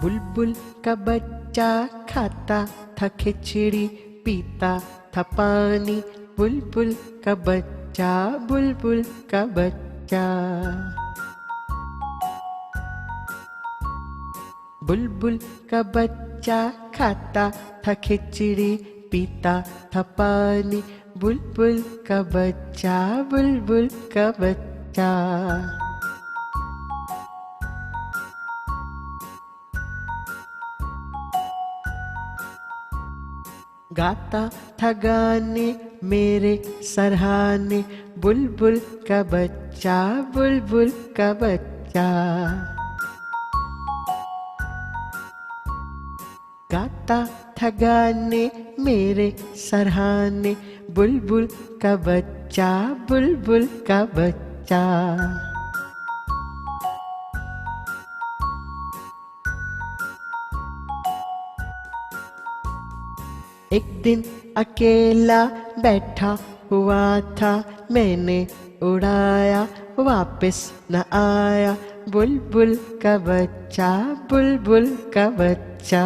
बुलबुल का बच्चा खाता था खिचड़ी, पीता था पानी। बुलबुल का बच्चा, बुलबुल का बच्चा। बुलबुल का बच्चा खाता था खिचड़ी, पीता था पानी। बुलबुल का बच्चा, बुलबुल का बच्चा। गाता था गाने मेरे सरहाने। बुलबुल का बच्चा, बुलबुल का बच्चा। गाता था गाने मेरे सरहाने। बुलबुल का बच्चा, बुलबुल का बच्चा। एक दिन अकेला बैठा हुआ था, मैंने उड़ाया वापस न आया। बुलबुल का बच्चा, बुलबुल का बच्चा।